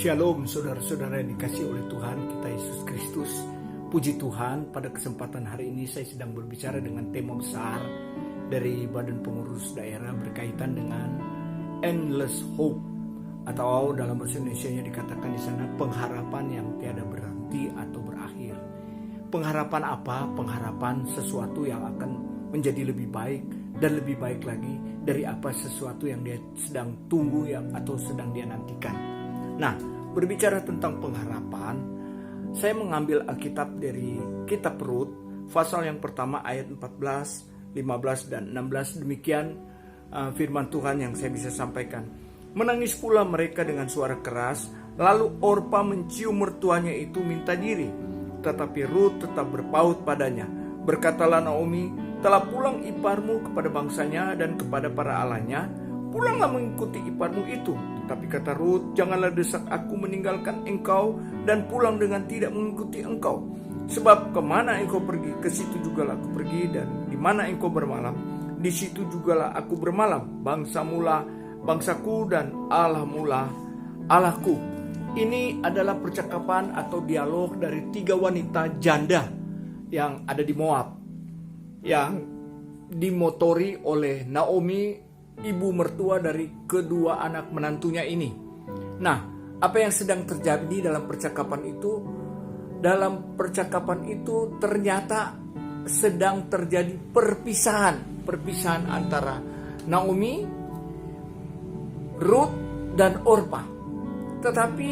Shalom saudara-saudara yang dikasihi oleh Tuhan kita Yesus Kristus. Puji Tuhan, pada kesempatan hari ini saya sedang berbicara dengan tema besar dari Badan Pengurus Daerah berkaitan dengan endless hope, atau dalam bahasa Indonesianya dikatakan di sana pengharapan yang tiada berhenti atau berakhir. Pengharapan apa? Pengharapan sesuatu yang akan menjadi lebih baik dan lebih baik lagi dari apa sesuatu yang dia sedang tunggu atau sedang dia nantikan. Nah, berbicara tentang pengharapan, saya mengambil Alkitab dari kitab Rut, pasal yang pertama ayat 14, 15 dan 16. Demikian firman Tuhan yang saya bisa sampaikan. Menangis pula mereka dengan suara keras, lalu Orpa mencium mertuanya itu minta diri, tetapi Rut tetap berpaut padanya. Berkatalah Naomi, telah pulang iparmu kepada bangsanya dan kepada para alanya, pulanglah mengikuti iparmu itu. Tapi kata Rut, janganlah desak aku meninggalkan engkau dan pulang dengan tidak mengikuti engkau. Sebab kemana engkau pergi, ke situ jugalah aku pergi, dan di mana engkau bermalam, di situ jugalah aku bermalam. Bangsamulah bangsaku dan Allahmulah Allahku. Ini adalah percakapan atau dialog dari 3 wanita janda yang ada di Moab, yang dimotori oleh Naomi, ibu mertua dari kedua anak menantunya ini. Nah, apa yang sedang terjadi dalam percakapan itu? Dalam percakapan itu ternyata sedang terjadi perpisahan antara Naomi, Rut, dan Orpa. Tetapi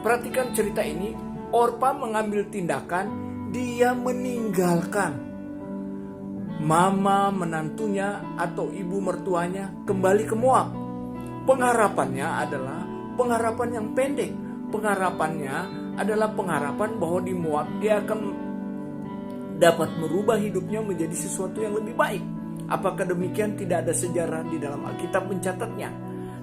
perhatikan cerita ini, Orpa mengambil tindakan, dia meninggalkan mama menantunya atau ibu mertuanya kembali ke Moab. Pengharapannya adalah pengharapan yang pendek. Pengharapannya adalah pengharapan bahwa di Moab dia akan dapat merubah hidupnya menjadi sesuatu yang lebih baik. Apakah demikian? Tidak ada sejarah di dalam Alkitab mencatatnya.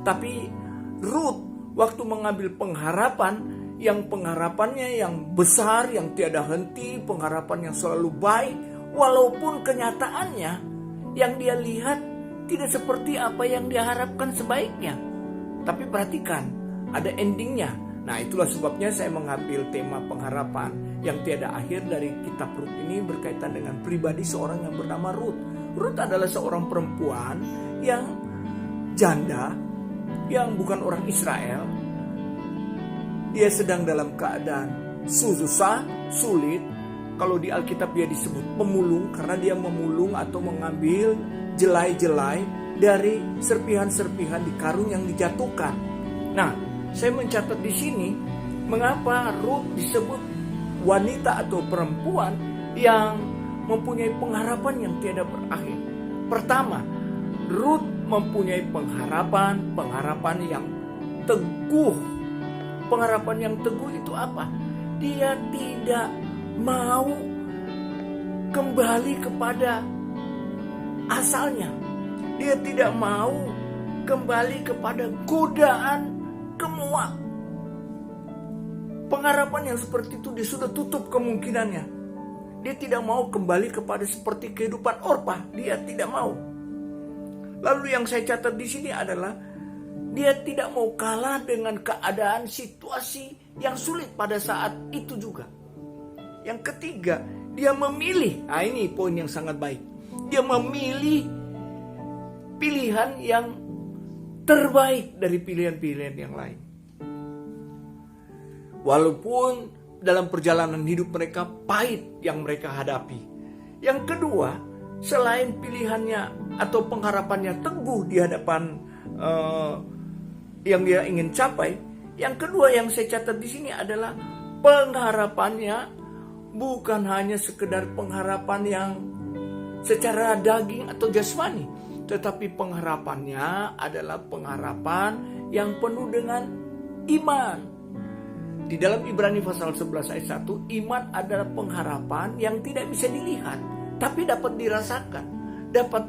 Tapi Rut waktu mengambil pengharapannya yang besar, yang tiada henti, pengharapan yang selalu baik, walaupun kenyataannya yang dia lihat tidak seperti apa yang dia harapkan sebaiknya. Tapi perhatikan, ada endingnya. Nah, itulah sebabnya saya mengambil tema pengharapan yang tiada akhir dari kitab Rut ini berkaitan dengan pribadi seorang yang bernama Rut. Rut adalah seorang perempuan yang janda, yang bukan orang Israel. Dia sedang dalam keadaan susah, sulit. Kalau di Alkitab dia disebut pemulung, karena dia memulung atau mengambil jelai-jelai dari serpihan-serpihan di karung yang dijatuhkan. Nah, saya mencatat di sini mengapa Rut disebut wanita atau perempuan yang mempunyai pengharapan yang tiada berakhir. Pertama, Rut mempunyai pengharapan yang teguh. Pengharapan yang teguh itu apa? Dia tidak mau kembali kepada asalnya. Dia tidak mau kembali kepada godaan ke Moab. Pengharapan yang seperti itu dia sudah tutup kemungkinannya. Dia tidak mau kembali kepada seperti kehidupan Orpa. Dia tidak mau. Lalu yang saya catat di sini adalah dia tidak mau kalah dengan keadaan situasi yang sulit pada saat itu juga. Yang ketiga, dia memilih. Nah, ini poin yang sangat baik. Dia memilih pilihan yang terbaik dari pilihan-pilihan yang lain. Walaupun dalam perjalanan hidup mereka pahit yang mereka hadapi. Yang kedua, selain pilihannya atau pengharapannya teguh di hadapan yang dia ingin capai, yang kedua yang saya catat di sini adalah pengharapannya bukan hanya sekedar pengharapan yang secara daging atau jasmani, tetapi pengharapannya adalah pengharapan yang penuh dengan iman. Di dalam Ibrani pasal 11 ayat 1, iman adalah pengharapan yang tidak bisa dilihat, tapi dapat dirasakan, dapat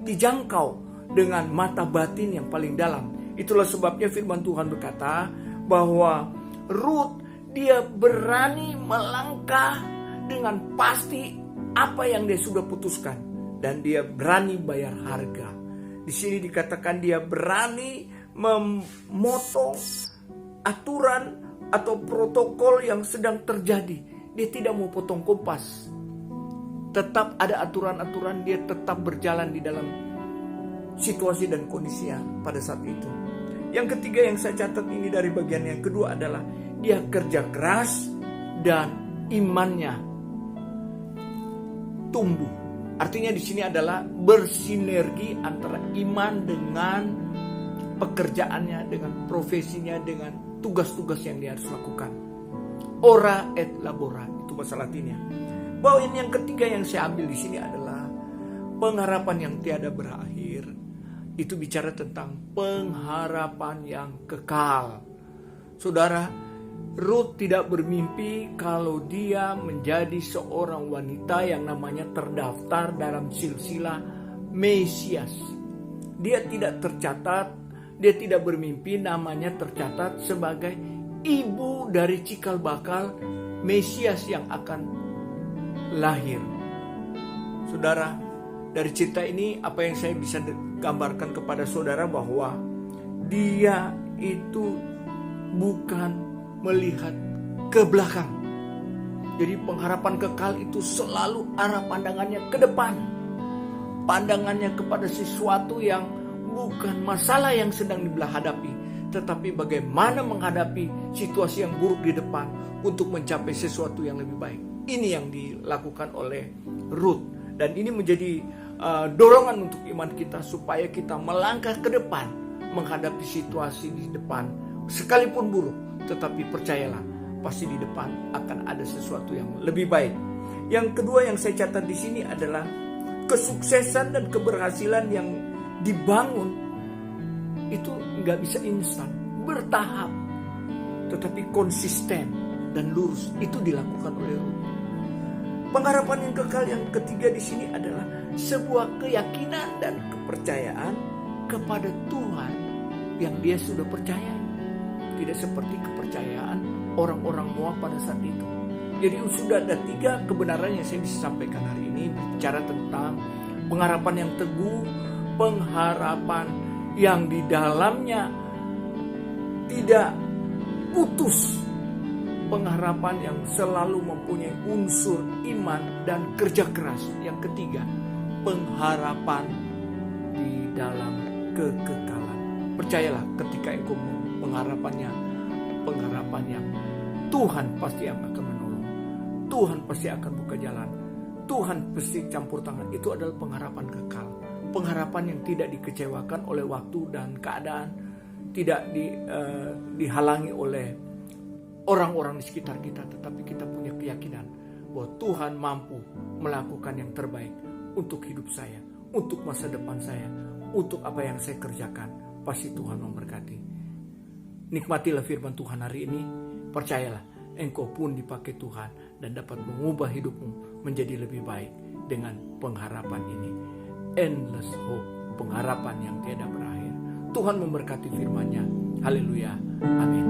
dijangkau dengan mata batin yang paling dalam. Itulah sebabnya firman Tuhan berkata bahwa Rut dia berani melangkah dengan pasti apa yang dia sudah putuskan, dan dia berani bayar harga. Di sini dikatakan dia berani memotong aturan atau protokol yang sedang terjadi. Dia tidak mau potong kompas. Tetap ada aturan-aturan, dia tetap berjalan di dalam situasi dan kondisinya pada saat itu. Yang ketiga yang saya catat ini dari bagian yang kedua adalah dia kerja keras dan imannya tumbuh. Artinya di sini adalah bersinergi antara iman dengan pekerjaannya, dengan profesinya, dengan tugas-tugas yang dia harus lakukan. Ora et labora, itu bahasa Latinnya. Poin yang ketiga yang saya ambil di sini adalah pengharapan yang tiada berakhir. Itu bicara tentang pengharapan yang kekal. Saudara, Ruth tidak bermimpi kalau dia menjadi seorang wanita yang namanya terdaftar dalam silsilah Mesias. Dia tidak tercatat, dia tidak bermimpi namanya tercatat sebagai ibu dari cikal bakal Mesias yang akan lahir. Saudara, dari cerita ini apa yang saya bisa gambarkan kepada saudara bahwa dia itu bukan melihat ke belakang. Jadi pengharapan kekal itu selalu arah pandangannya ke depan. Pandangannya kepada sesuatu yang bukan masalah yang sedang dibelah hadapi, tetapi bagaimana menghadapi situasi yang buruk di depan untuk mencapai sesuatu yang lebih baik. Ini yang dilakukan oleh Ruth. Dan ini menjadi dorongan untuk iman kita supaya kita melangkah ke depan menghadapi situasi di depan sekalipun buruk, tetapi percayalah pasti di depan akan ada sesuatu yang lebih baik. Yang kedua yang saya catat di sini adalah kesuksesan dan keberhasilan yang dibangun itu nggak bisa instan, bertahap, tetapi konsisten dan lurus. Itu dilakukan oleh Ruth. Pengharapan yang kekal yang ketiga di sini adalah sebuah keyakinan dan kepercayaan kepada Tuhan yang dia sudah percaya. Tidak seperti kepercayaan orang-orang Moab pada saat itu. Jadi sudah ada 3 kebenaran yang saya bisa sampaikan hari ini. Bicara tentang pengharapan yang teguh, pengharapan yang di dalamnya tidak putus, pengharapan yang selalu mempunyai unsur iman dan kerja keras. Yang ketiga, pengharapan di dalam kekekalan. Percayalah ketika engkau pengharapannya yang Tuhan pasti akan menolong. Tuhan pasti akan buka jalan. Tuhan pasti campur tangan. Itu adalah pengharapan kekal. Pengharapan yang tidak dikecewakan oleh waktu dan keadaan. Tidak dihalangi oleh orang-orang di sekitar kita, tetapi kita punya keyakinan bahwa Tuhan mampu melakukan yang terbaik untuk hidup saya, untuk masa depan saya, untuk apa yang saya kerjakan. Pasti Tuhan memberkati. Nikmatilah firman Tuhan hari ini. Percayalah, engkau pun dipakai Tuhan dan dapat mengubah hidupmu menjadi lebih baik dengan pengharapan ini. Endless hope, pengharapan yang tiada berakhir. Tuhan memberkati firman-Nya. Haleluya. Amin.